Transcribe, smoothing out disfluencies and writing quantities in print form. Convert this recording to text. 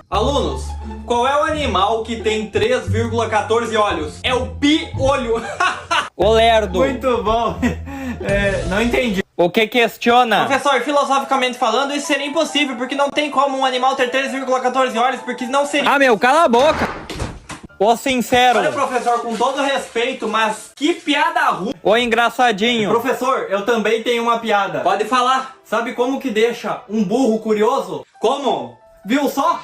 Alunos, qual é o animal que tem 3,14 olhos? É o piolho. Ô lerdo, Muito bom. Não entendi. o que questiona? Professor, filosoficamente falando, isso seria impossível, porque não tem como um animal ter 3,14 olhos, porque não seria... Ah, meu, cala a boca! Ô sincero, Olha, professor, com todo respeito, mas que piada ruim. ô engraçadinho. Professor, eu também tenho uma piada. Pode falar. Sabe como que deixa um burro curioso? Como? Viu só?